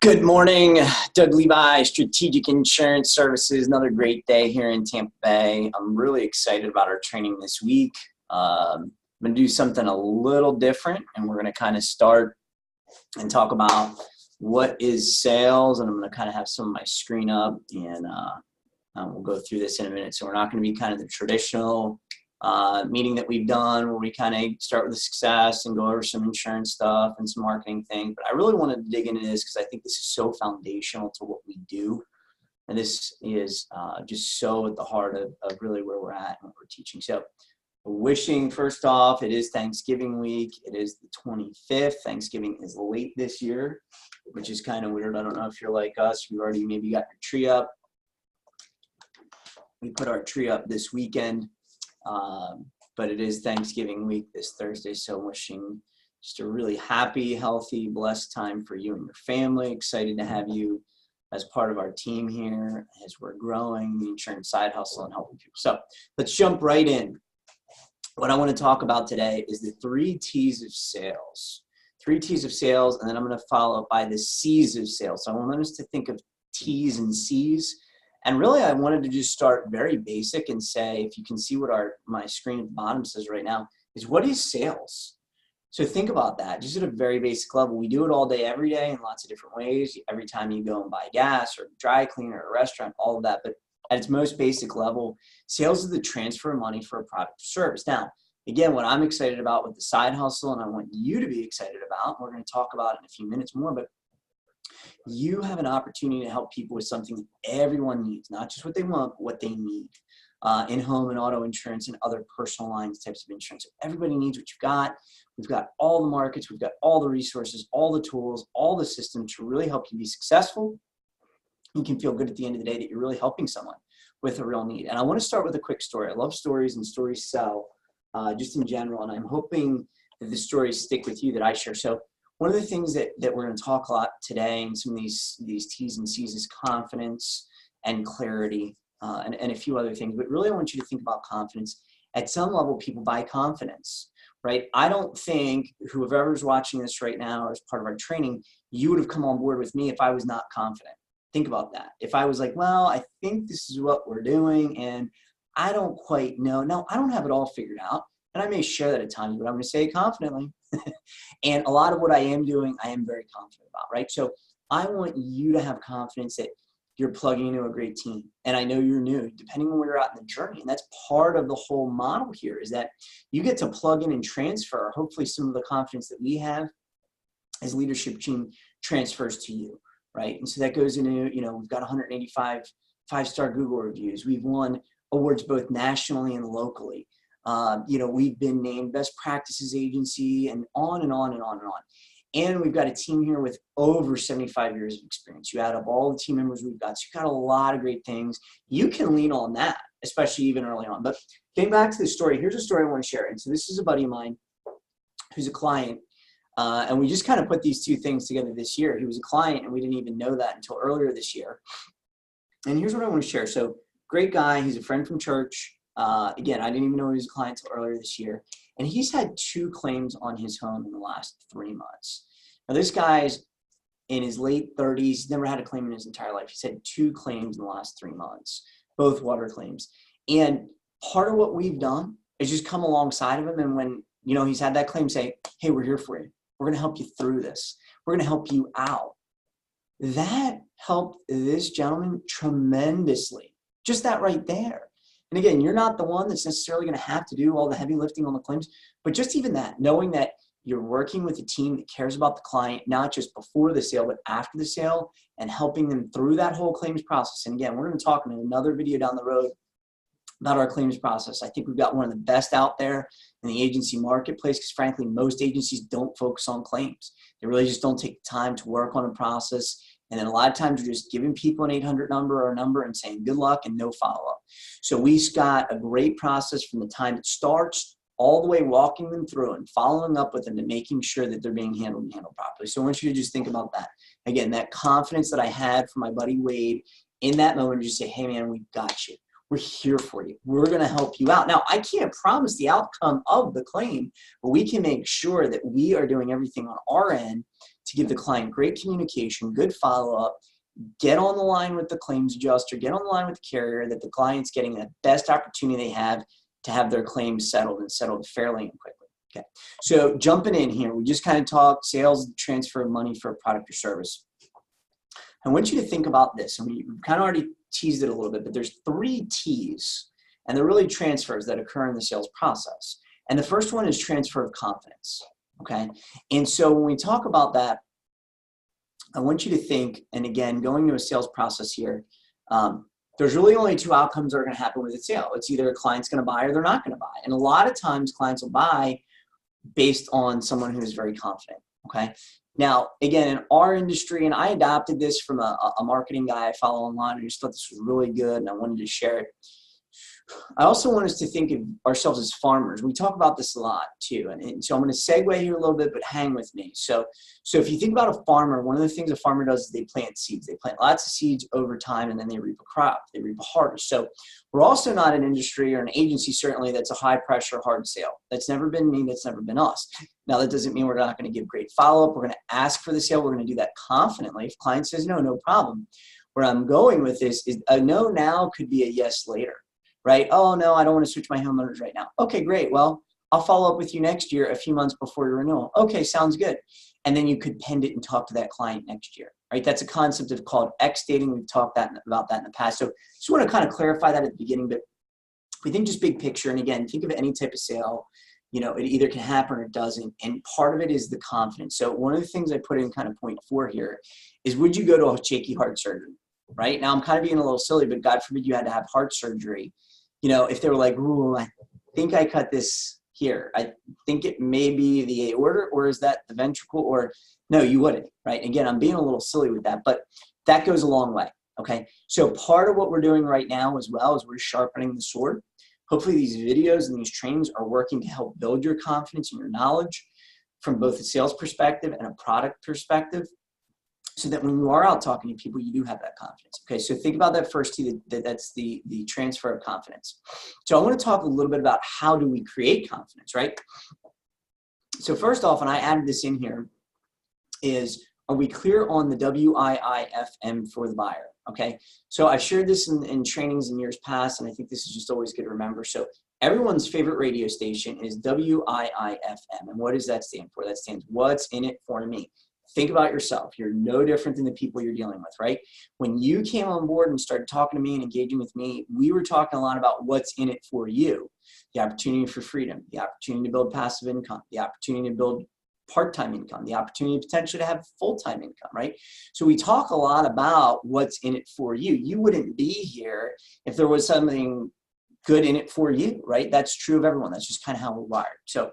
Good morning, Doug Levi, Strategic Insurance Services. Another great day here in Tampa Bay. I'm really excited about our training this week. I'm going to do something a little different, and we're going to kind of start and talk about what is sales, and I'm going to kind of have some of my screen up, and we'll go through this in a minute. So we're not going to be kind of the traditional meeting that we've done where we kind of start with the success and go over some insurance stuff and some marketing things. But I really wanted to dig into this because I think this is so foundational to what we do. And this is just so at the heart of really where we're at and what we're teaching. So wishing, first off, it is Thanksgiving week. It is the 25th. Thanksgiving is late this year, which is kind of weird. I don't know if you're like us. You already maybe got your tree up. We put our tree up this weekend. But it is Thanksgiving week this Thursday, so wishing just a really happy, healthy, blessed time for you and your family. Excited to have you as part of our team here as we're growing the insurance side hustle and helping people. So let's jump right in. What I want to talk about today is the 3 T's of sales. 3 T's of sales, and then I'm going to follow up by the C's of sales. So I want us to think of T's and C's. And really, I wanted to just start very basic and say, if you can see what my screen at the bottom says right now, is what is sales? So think about that, just at a very basic level. We do it all day, every day in lots of different ways. Every time you go and buy gas or dry cleaner or a restaurant, all of that. But at its most basic level, sales is the transfer of money for a product or service. Now, again, what I'm excited about with the side hustle, and I want you to be excited about, we're going to talk about it in a few minutes more, but you have an opportunity to help people with something that everyone needs, not just what they want, but what they need in home and auto insurance and other personal lines types of insurance. So everybody needs what you've got. We've got all the markets, we've got all the resources, all the tools, all the systems to really help you be successful. You can feel good at the end of the day that you're really helping someone with a real need. And I want to start with a quick story. I love stories, and stories sell just in general. And I'm hoping that the stories stick with you that I share. So one of the things that we're going to talk a lot today and some of these T's and C's is confidence and clarity and a few other things. But really, I want you to think about confidence. At some level, people buy confidence, right? I don't think whoever's watching this right now as part of our training, you would have come on board with me if I was not confident. Think about that. If I was like, well, I think this is what we're doing and I don't quite know. No, I don't have it all figured out. And I may share that at times, but I'm going to say it confidently. And a lot of what I am doing, I am very confident about, right? So I want you to have confidence that you're plugging into a great team. And I know you're new, depending on where you're at in the journey. And that's part of the whole model here is that you get to plug in and transfer, hopefully some of the confidence that we have as leadership team transfers to you, right? And so that goes into, we've got 185 5-star Google reviews. We've won awards both nationally and locally. We've been named best practices agency and on and on and on and on. And we've got a team here with over 75 years of experience. You add up all the team members we've got. So you've got a lot of great things. You can lean on that, especially even early on. But getting back to the story, here's a story I want to share. And so this is a buddy of mine who's a client. And we just kind of put these two things together this year. He was a client and we didn't even know that until earlier this year. And here's what I want to share. So great guy. He's a friend from church. Again, I didn't even know he was a client until earlier this year. And he's had 2 claims on his home in the last 3 months. Now, this guy's in his late 30s. He's never had a claim in his entire life. He's had 2 claims in the last 3 months, both water claims. And part of what we've done is just come alongside of him. And when, he's had that claim, say, hey, we're here for you. We're going to help you through this. We're going to help you out. That helped this gentleman tremendously. Just that right there. And again, you're not the one that's necessarily going to have to do all the heavy lifting on the claims, but just even that, knowing that you're working with a team that cares about the client, not just before the sale, but after the sale, and helping them through that whole claims process. And again, we're going to talk in another video down the road about our claims process. I think we've got one of the best out there in the agency marketplace because frankly, most agencies don't focus on claims. They really just don't take the time to work on a process. And then a lot of times you're just giving people an 800 number or a number and saying good luck and no follow-up. So we've got a great process from the time it starts all the way walking them through and following up with them and making sure that they're being handled properly. So I want you to just think about that. Again, that confidence that I had from my buddy Wade in that moment, just say, hey man, we've got you. we're here for you. We're going to help you out. Now, I can't promise the outcome of the claim, but we can make sure that we are doing everything on our end to give the client great communication, good follow-up, get on the line with the claims adjuster, get on the line with the carrier, that the client's getting the best opportunity they have to have their claims settled and settled fairly and quickly. Okay, so jumping in here, we just kind of talked sales, transfer of money for a product or service. I want you to think about this. I mean, we've kind of already teased it a little bit, but there's 3 T's, and they're really transfers that occur in the sales process. And the first one is transfer of confidence, okay? And so when we talk about that, I want you to think, and again, going to a sales process here, there's really only 2 outcomes that are going to happen with a sale. It's either a client's going to buy or they're not going to buy. And a lot of times clients will buy based on someone who is very confident, okay? Now, again, in our industry, and I adopted this from a marketing guy I follow online, and I just thought this was really good, and I wanted to share it. I also want us to think of ourselves as farmers. We talk about this a lot too. And so I'm going to segue here a little bit, but hang with me. So if you think about a farmer, one of the things a farmer does is they plant seeds. They plant lots of seeds over time, and then they reap a crop. They reap a harvest. So we're also not an industry or an agency, certainly, that's a high pressure, hard sale. That's never been me. That's never been us. Now, that doesn't mean we're not going to give great follow-up. We're going to ask for the sale. We're going to do that confidently. If client says no, no problem. Where I'm going with this is a no now could be a yes later. Right? Oh, no, I don't want to switch my homeowners right now. Okay, great. Well, I'll follow up with you next year, a few months before your renewal. Okay, sounds good. And then you could pend it and talk to that client next year, right? That's a concept of called X dating. We've talked about that in the past. So just want to kind of clarify that at the beginning, but we think just big picture. And again, think of any type of sale, you know, it either can happen or it doesn't. And part of it is the confidence. So one of the things I put in kind of point 4 here is, would you go to a shaky heart surgery, right? Now I'm kind of being a little silly, but God forbid you had to have heart surgery. You know, if they were like, ooh, I think I cut this here. I think it may be the aorta, or is that the ventricle? Or no, you wouldn't, right? Again, I'm being a little silly with that, but that goes a long way, okay? So part of what we're doing right now as well is we're sharpening the sword. Hopefully these videos and these trainings are working to help build your confidence and your knowledge from both a sales perspective and a product perspective, so that when you are out talking to people, you do have that confidence. Okay, so think about that first T, that's the transfer of confidence. So I want to talk a little bit about how do we create confidence, right? So first off, and I added this in here, is are we clear on the WIIFM for the buyer? Okay, so I've shared this in trainings in years past, and I think this is just always good to remember. So everyone's favorite radio station is WIIFM. And what does that stand for? That stands, what's in it for me? Think about yourself. You're no different than the people you're dealing with, right? When you came on board and started talking to me and engaging with me, we were talking a lot about what's in it for you. The opportunity for freedom, the opportunity to build passive income, the opportunity to build part-time income, the opportunity potentially to have full-time income, right? So we talk a lot about what's in it for you. You wouldn't be here if there was something good in it for you, right? That's true of everyone. That's just kind of how we're wired. So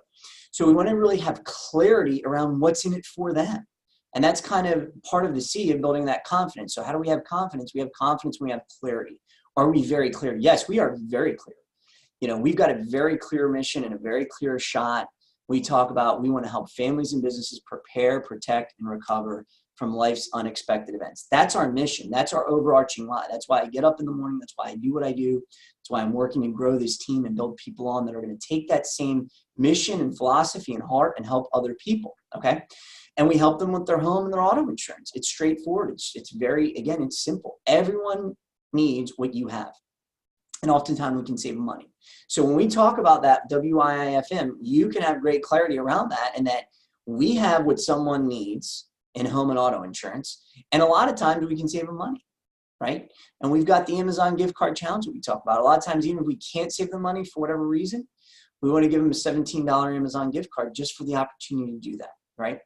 we want to really have clarity around what's in it for them. And that's kind of part of the C of building that confidence. So how do we have confidence? We have confidence when we have clarity. Are we very clear? Yes, we are very clear. You know, we've got a very clear mission and a very clear shot. We talk about, we want to help families and businesses prepare, protect, and recover from life's unexpected events. That's our mission. That's our overarching lie. That's why I get up in the morning. That's why I do what I do. That's why I'm working to grow this team and build people on that are going to take that same mission and philosophy and heart and help other people, okay? And we help them with their home and their auto insurance. It's straightforward. It's very, again, it's simple. Everyone needs what you have. And oftentimes we can save money. So when we talk about that WIIFM, you can have great clarity around that, and that we have what someone needs in home and auto insurance. And a lot of times we can save them money, right? And we've got the Amazon gift card challenge that we talk about. A lot of times, even if we can't save them money for whatever reason, we want to give them a $17 Amazon gift card just for the opportunity to do that, right?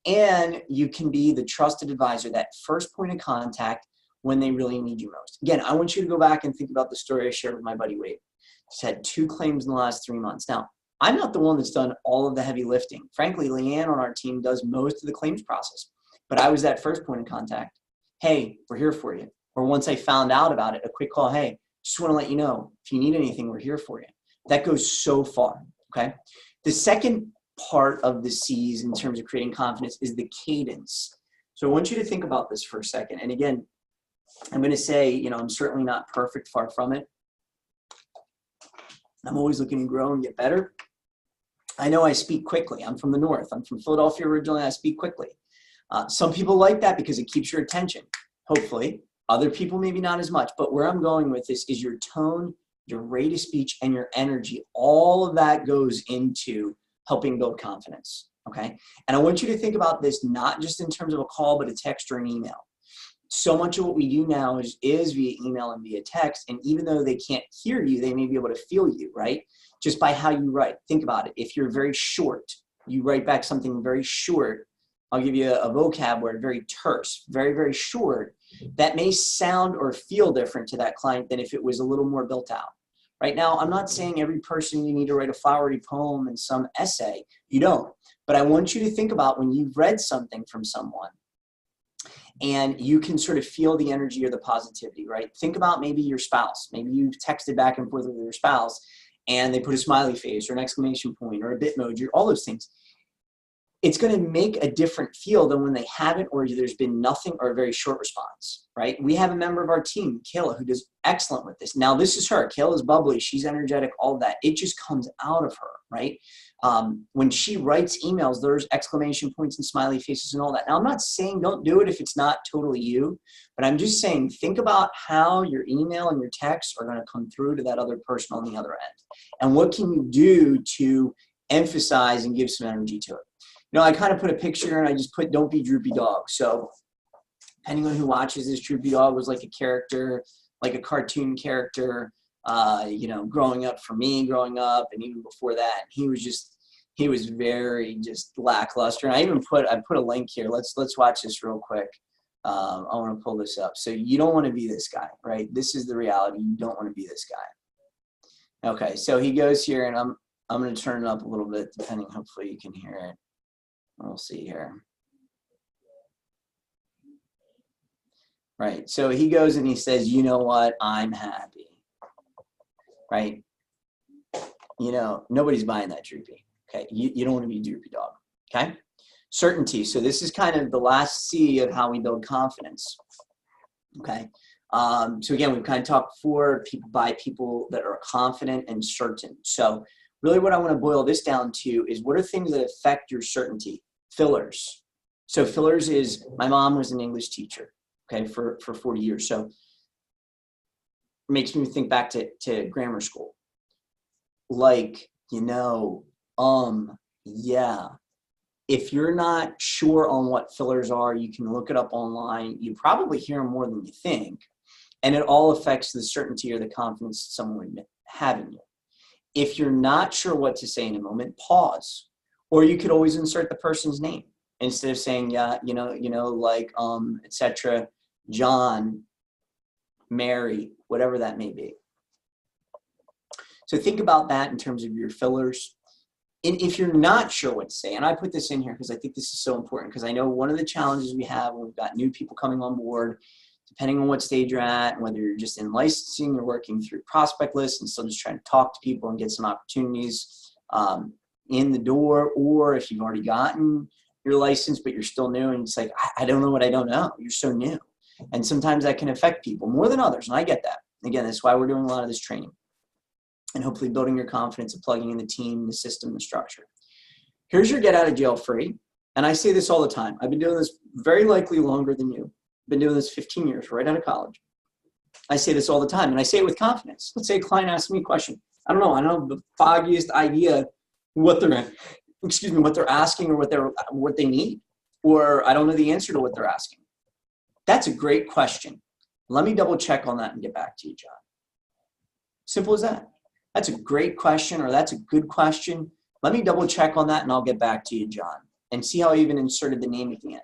And you can be the trusted advisor, that first point of contact when they really need you most. Again, I want you to go back and think about the story I shared with my buddy Wade. He's had 2 claims in the last 3 months. Now, I'm not the one that's done all of the heavy lifting. Frankly, Leanne on our team does most of the claims process. But I was that first point of contact. Hey, we're here for you. Or once I found out about it, a quick call. Hey, just want to let you know, if you need anything, we're here for you. That goes so far, okay? The second part of the C's in terms of creating confidence is the cadence. So I want you to think about this for a second. And again, I'm going to say, you know, I'm certainly not perfect, far from it. I'm always looking to grow and get better. I know I speak quickly. I'm from the North. I'm from Philadelphia originally. I speak quickly. Some people like that because it keeps your attention, hopefully. Other people maybe not as much. But where I'm going with this is your tone, your rate of speech, and your energy. All of that goes into helping build confidence, okay? And I want you to think about this not just in terms of a call, but a text or an email. So much of what we do now is via email and via text. And even though they can't hear you, they may be able to feel you, right? Just by how you write. Think about it. If you're very short, you write back something very short. I'll give you a vocab word, very terse, very, very short. That may sound or feel different to that client than if it was a little more built out. Right now, I'm not saying every person you need to write a flowery poem and some essay. You don't. But I want you to think about when you've read something from someone and you can sort of feel the energy or the positivity, right? Think about maybe your spouse. Maybe you've texted back and forth with your spouse and they put a smiley face or an exclamation point or a bitmoji, all those things. It's going to make a different feel than when they haven't or there's been nothing or a very short response, right? We have a member of our team, Kayla, who does excellent with this. Now, this is her. Kayla's bubbly. She's energetic, all of that. It just comes out of her, right? When she writes emails, there's exclamation points and smiley faces and all that. Now, I'm not saying don't do it if it's not totally you, but I'm just saying think about how your email and your texts are going to come through to that other person on the other end. And what can you do to emphasize and give some energy to it? You know, I kind of put a picture and I just put don't be droopy dog. So depending on who watches this, droopy dog was like a character, like a cartoon character, you know, growing up for me, growing up, and even before that, he was very just lackluster. And I put a link here. Let's watch this real quick. I want to pull this up. So you don't want to be this guy, right? This is the reality. You don't want to be this guy. Okay, so he goes here, and I'm going to turn it up a little bit, depending. Hopefully you can hear it. We'll see here. Right, so he goes and he says, you know what, I'm happy, right? You know, nobody's buying that droopy, okay? You don't want to be droopy dog, okay? Certainty, so this is kind of the last C of how we build confidence, okay? So again, we've kind of talked before, people buy people that are confident and certain. So really what I want to boil this down to is what are things that affect your certainty? Fillers. So fillers is, my mom was an English teacher, okay, for 40 years. So it makes me think back to grammar school. Like, you know, yeah. If you're not sure on what fillers are, you can look it up online. You probably hear them more than you think. And it all affects the certainty or the confidence someone would have in you. If you're not sure what to say in a moment, pause. Or you could always insert the person's name instead of saying, yeah, you know, like, etc., John, Mary, whatever that may be. So think about that in terms of your fillers. And if you're not sure what to say, and I put this in here because I think this is so important, because I know one of the challenges we have when we've got new people coming on board, depending on what stage you're at, whether you're just in licensing, you're working through prospect lists and still just trying to talk to people and get some opportunities in the door, or if you've already gotten your license but you're still new and it's like, I don't know what I don't know. You're so new. And sometimes that can affect people more than others, and I get that. Again, that's why we're doing a lot of this training and hopefully building your confidence and plugging in the team, the system, the structure. Here's your get out of jail free. And I say this all the time. I've been doing this very likely longer than you. I've been doing this 15 years, right out of college. I say this all the time, and I say it with confidence. Let's say a client asks me a question. I don't know have the foggiest idea what they're asking or what they need, or I don't know the answer to what they're asking. That's a great question. Let me double check on that and get back to you, John. Simple as that. That's a great question, or that's a good question. Let me double check on that and I'll get back to you, John. And see how I even inserted the name at the end.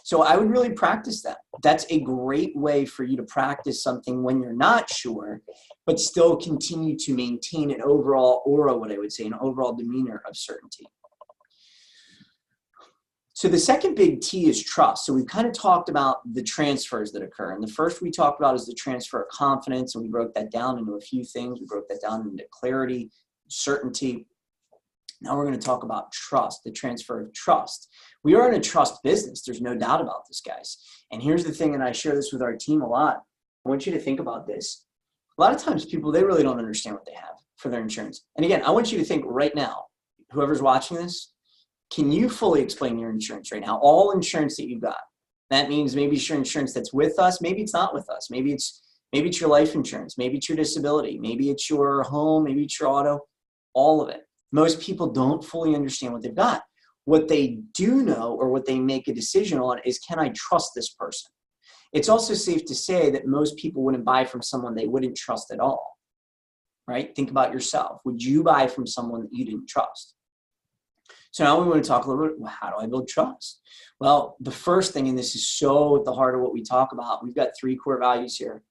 So I would really practice that. That's a great way for you to practice something when you're not sure, but still continue to maintain an overall aura, what I would say, an overall demeanor of certainty. So the second big T is trust. So we've kind of talked about the transfers that occur. And the first we talked about is the transfer of confidence, and we broke that down into a few things. We broke that down into clarity, certainty. Now we're going to talk about trust, the transfer of trust. We are in a trust business. There's no doubt about this, guys. And here's the thing, and I share this with our team a lot. I want you to think about this. A lot of times people, they really don't understand what they have for their insurance. And again, I want you to think right now, whoever's watching this, can you fully explain your insurance right now? All insurance that you've got. That means maybe it's your insurance that's with us. Maybe it's not with us. Maybe it's your life insurance. Maybe it's your disability. Maybe it's your home. Maybe it's your auto. All of it. Most people don't fully understand what they've got. What they do know, or what they make a decision on, is, can I trust this person? It's also safe to say that most people wouldn't buy from someone they wouldn't trust at all, right? Think about yourself. Would you buy from someone that you didn't trust? So now we want to talk a little bit, well, how do I build trust? Well, the first thing, and this is so at the heart of what we talk about, we've got 3 core values here: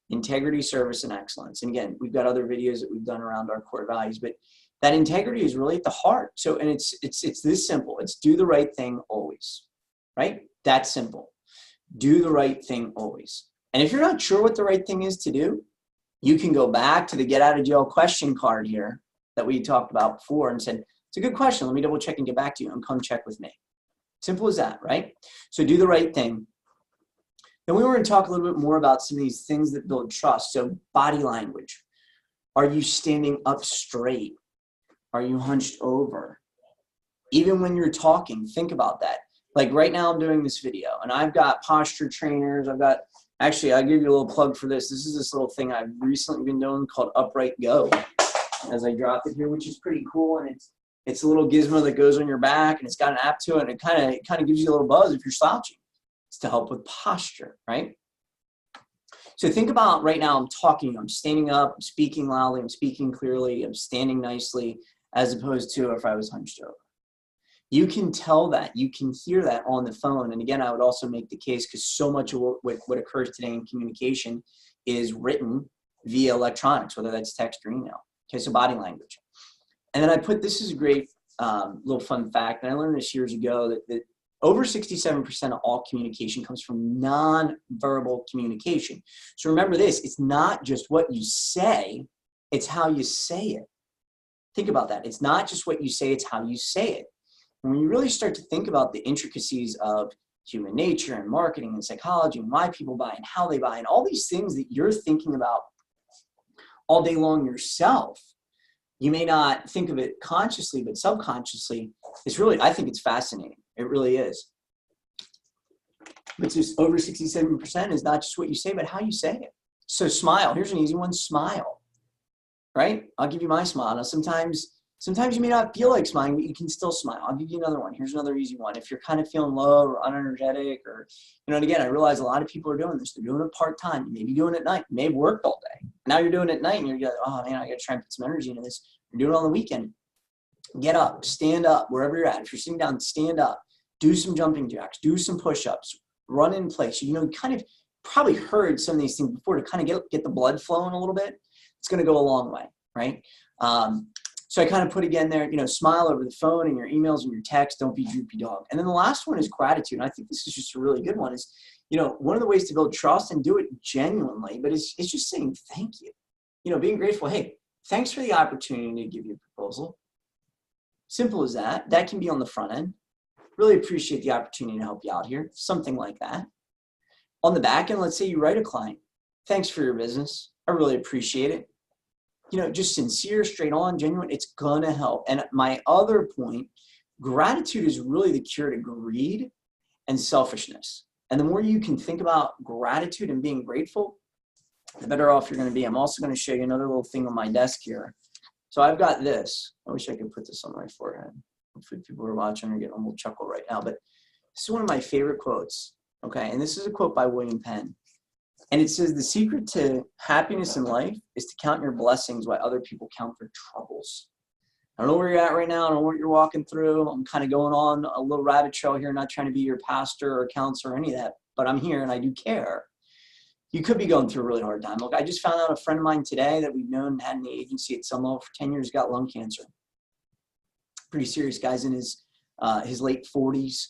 integrity, service, and excellence. And again, we've got other videos that we've done around our core values, but that integrity is really at the heart. So, and it's this simple. It's do the right thing always, right? That's simple. Do the right thing always. And if you're not sure what the right thing is to do, you can go back to the get out of jail question card here that we talked about before and said, it's a good question. Let me double check and get back to you, and come check with me. Simple as that, right? So do the right thing. Then we want to talk a little bit more about some of these things that build trust. So body language. Are you standing up straight? Are you hunched over? Even when you're talking, think about that. Like right now I'm doing this video, and I've got posture trainers. Actually, I'll give you a little plug for this. This is this little thing I've recently been doing called Upright Go, as I drop it here, which is pretty cool. And it's a little gizmo that goes on your back, and it's got an app to it, and it kind of gives you a little buzz if you're slouching. It's to help with posture, right? So think about right now, I'm talking, I'm standing up, I'm speaking loudly, I'm speaking clearly, I'm standing nicely, as opposed to if I was hunched over. You can tell that, you can hear that on the phone. And again, I would also make the case, because so much of what occurs today in communication is written via electronics, whether that's text or email. Okay, so body language. And then this is a great little fun fact, and I learned this years ago, that over 67% of all communication comes from non-verbal communication. So remember this, it's not just what you say, it's how you say it. Think about that. It's not just what you say, it's how you say it. And when you really start to think about the intricacies of human nature and marketing and psychology and why people buy and how they buy and all these things that you're thinking about all day long yourself, you may not think of it consciously, but subconsciously, I think it's fascinating. It really is. But just over 67% is not just what you say, but how you say it. So smile. Here's an easy one. Smile. Right? I'll give you my smile. Now, sometimes you may not feel like smiling, but you can still smile. I'll give you another one. Here's another easy one. If you're kind of feeling low or unenergetic, or, and again, I realize a lot of people are doing this. They're doing it part-time. You may be doing it at night. You may have worked all day. Now you're doing it at night, and you're like, oh man, I got to try and put some energy into this. You're doing it on the weekend. Get up, stand up, wherever you're at. If you're sitting down, stand up. Do some jumping jacks. Do some push-ups. Run in place. You kind of probably heard some of these things before to kind of get the blood flowing a little bit. It's going to go a long way, right? So I kind of put again there, smile over the phone and your emails and your texts. Don't be droopy dog. And then the last one is gratitude. And I think this is just a really good one. Is one of the ways to build trust and do it genuinely, but it's just saying thank you. Being grateful. Hey, thanks for the opportunity to give you a proposal. Simple as that. That can be on the front end. Really appreciate the opportunity to help you out here. Something like that. On the back end, let's say you write a client. Thanks for your business. I really appreciate it. Just sincere, straight on, genuine. It's going to help. And my other point, gratitude is really the cure to greed and selfishness. And the more you can think about gratitude and being grateful, the better off you're going to be. I'm also going to show you another little thing on my desk here. So I've got this. I wish I could put this on my forehead. Hopefully people who are watching are getting a little chuckle right now. But this is one of my favorite quotes. Okay, and this is a quote by William Penn. And it says, the secret to happiness in life is to count your blessings while other people count their troubles. I don't know where you're at right now. I don't know what you're walking through. I'm kind of going on a little rabbit trail here, not trying to be your pastor or counselor or any of that, but I'm here and I do care. You could be going through a really hard time. Look, I just found out a friend of mine today that we've known and had in the agency at some level for 10 years got lung cancer. Pretty serious. Guy's in his late 40s.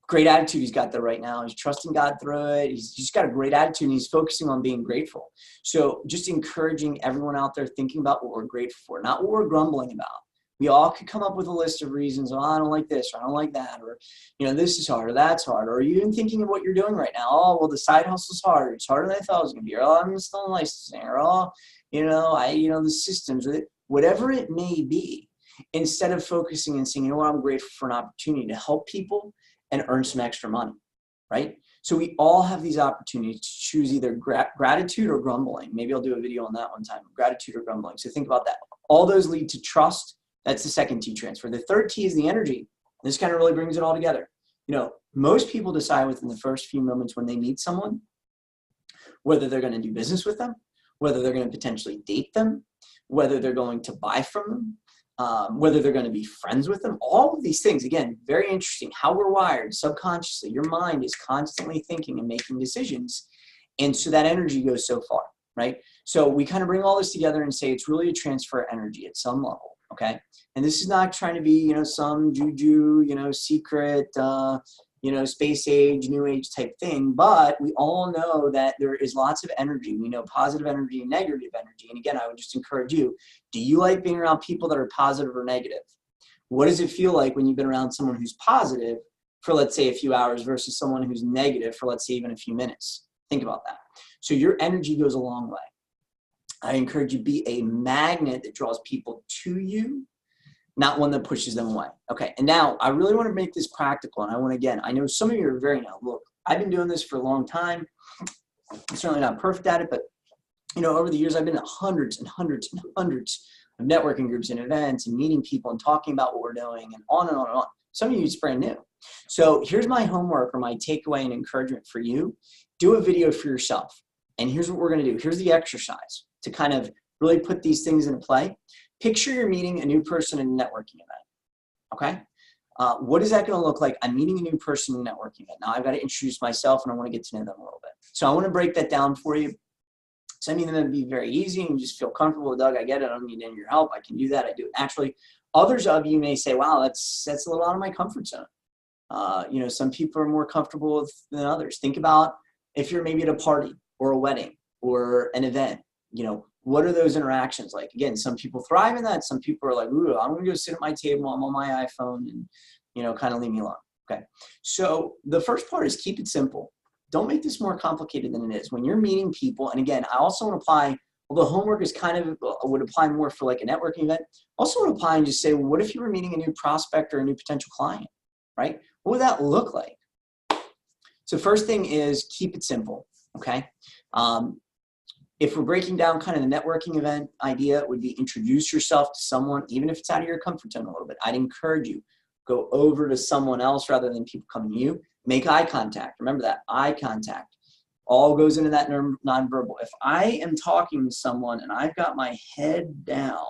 Great attitude he's got there right now. He's trusting God through it. He's just got a great attitude, and he's focusing on being grateful. So just encouraging everyone out there thinking about what we're grateful for, not what we're grumbling about. We all could come up with a list of reasons. Oh, I don't like this, or I don't like that, or, this is hard, or that's hard. Or are you even thinking of what you're doing right now? Oh, well, the side hustle's hard. It's harder than I thought it was going to be. Or, oh, I'm still in licensing. Or, oh, the systems, whatever it may be. Instead of focusing and saying, I'm grateful for an opportunity to help people and earn some extra money, right? So we all have these opportunities to choose either gratitude or grumbling. Maybe I'll do a video on that one time, gratitude or grumbling. So think about that. All those lead to trust. That's the second T transfer. The third T is the energy. This kind of really brings it all together. Most people decide within the first few moments when they meet someone, whether they're going to do business with them, whether they're going to potentially date them, whether they're going to buy from them, whether they're going to be friends with them. All of these things, again, very interesting. How we're wired subconsciously. Your mind is constantly thinking and making decisions. And so that energy goes so far, right? So we kind of bring all this together and say it's really a transfer of energy at some level, okay? And this is not trying to be, some juju, secret, space age, new age type thing. But we all know that there is lots of energy. We know positive energy and negative energy. And again, I would just encourage you, do you like being around people that are positive or negative? What does it feel like when you've been around someone who's positive for, let's say, a few hours versus someone who's negative for, let's say, even a few minutes? Think about that. So your energy goes a long way. I encourage you to be a magnet that draws people to you, not one that pushes them away. Okay, and now I really want to make this practical, and I know some of you are very now, look, I've been doing this for a long time. I'm certainly not perfect at it, but over the years, I've been at hundreds and hundreds and hundreds of networking groups and events and meeting people and talking about what we're doing and on and on and on. Some of you, it's brand new. So here's my homework or my takeaway and encouragement for you. Do a video for yourself. And here's what we're going to do. Here's the exercise to kind of really put these things into play. Picture you're meeting a new person in a networking event, okay? What is that going to look like? I'm meeting a new person in a networking event. Now, I've got to introduce myself, and I want to get to know them a little bit. So I want to break that down for you. Some of them would be very easy, and you just feel comfortable with, Doug, I get it. I don't need any of your help. I can do that. I do it naturally. Others of you may say, wow, that's a little out of my comfort zone. Some people are more comfortable with than others. Think about if you're maybe at a party or a wedding or an event, what are those interactions like? Again, some people thrive in that. Some people are like, ooh, I'm going to go sit at my table. I'm on my iPhone and, kind of leave me alone. Okay. So the first part is keep it simple. Don't make this more complicated than it is. When you're meeting people, and again, I also want to apply, although homework is kind of, would apply more for like a networking event, also want to apply and just say, well, what if you were meeting a new prospect or a new potential client, right? What would that look like? So first thing is keep it simple, okay? If we're breaking down kind of the networking event idea, it would be introduce yourself to someone, even if it's out of your comfort zone a little bit. I'd encourage you, go over to someone else rather than people coming to you. Make eye contact. Remember that, eye contact. All goes into that nonverbal. If I am talking to someone and I've got my head down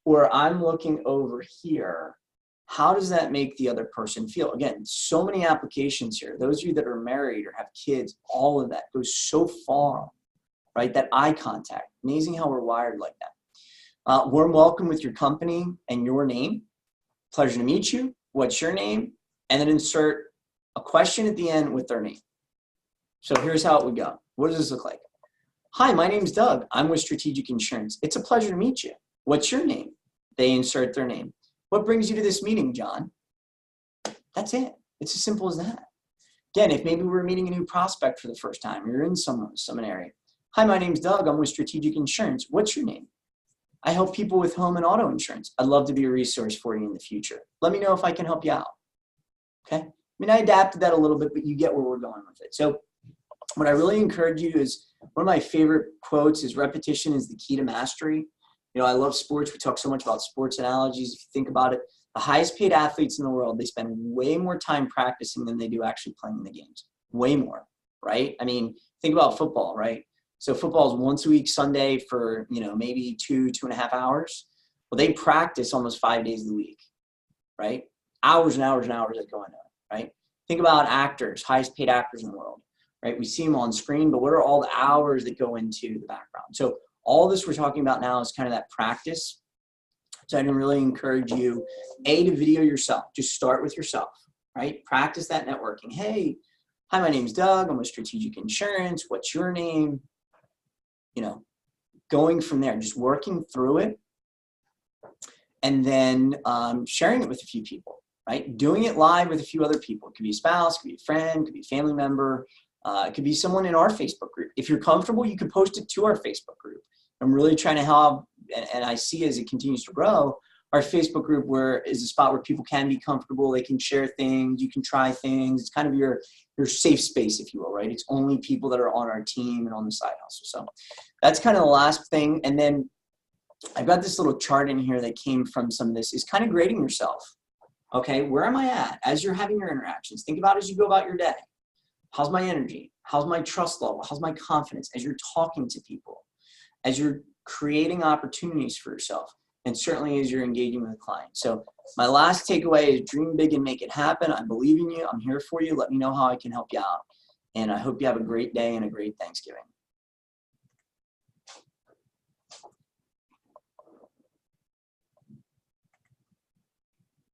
or I'm looking over here, how does that make the other person feel? Again, so many applications here. Those of you that are married or have kids, all of that goes so far, right? That eye contact. Amazing how we're wired like that. Warm welcome with your company and your name. Pleasure to meet you. What's your name? And then insert a question at the end with their name. So here's how it would go. What does this look like? Hi, my name's Doug. I'm with Strategic Insurance. It's a pleasure to meet you. What's your name? They insert their name. What brings you to this meeting, John? That's it. It's as simple as that. Again, if maybe we're meeting a new prospect for the first time, you're in some area. Hi, my name's Doug. I'm with Strategic Insurance. What's your name? I help people with home and auto insurance. I'd love to be a resource for you in the future. Let me know if I can help you out. Okay? I adapted that a little bit, but you get where we're going with it. So what I really encourage you is, one of my favorite quotes is repetition is the key to mastery. I love sports. We talk so much about sports analogies. If you think about it, the highest paid athletes in the world, they spend way more time practicing than they do actually playing the games. Way more, right? Think about football, right? So football is once a week, Sunday for, maybe 2.5 hours. Well, they practice almost 5 days of the week, right? Hours and hours and hours that go into it, right? Think about actors, highest paid actors in the world, right? We see them on screen, but what are all the hours that go into the background? So all this we're talking about now is kind of that practice. So I really encourage you, to video yourself. Just start with yourself, right? Practice that networking. Hey, hi, my name's Doug. I'm with Strategic Insurance. What's your name? Going from there, just working through it. and then sharing it with a few people, right? Doing it live with a few other people. It could be a spouse, it could be a friend, it could be a family member. It could be someone in our Facebook group. If you're comfortable, you can post it to our Facebook group. I'm really trying to help, and I see as it continues to grow, our Facebook group is a spot where people can be comfortable. They can share things. You can try things. It's kind of your safe space, if you will, right? It's only people that are on our team and on the side hustle. So that's kind of the last thing. And then I've got this little chart in here that came from some of this, is kind of grading yourself. Okay, where am I at? As you're having your interactions, think about as you go about your day. How's my energy? How's my trust level? How's my confidence as you're talking to people, as you're creating opportunities for yourself, and certainly as you're engaging with a client? So my last takeaway is dream big and make it happen. I believe in you. I'm here for you. Let me know how I can help you out. And I hope you have a great day and a great Thanksgiving.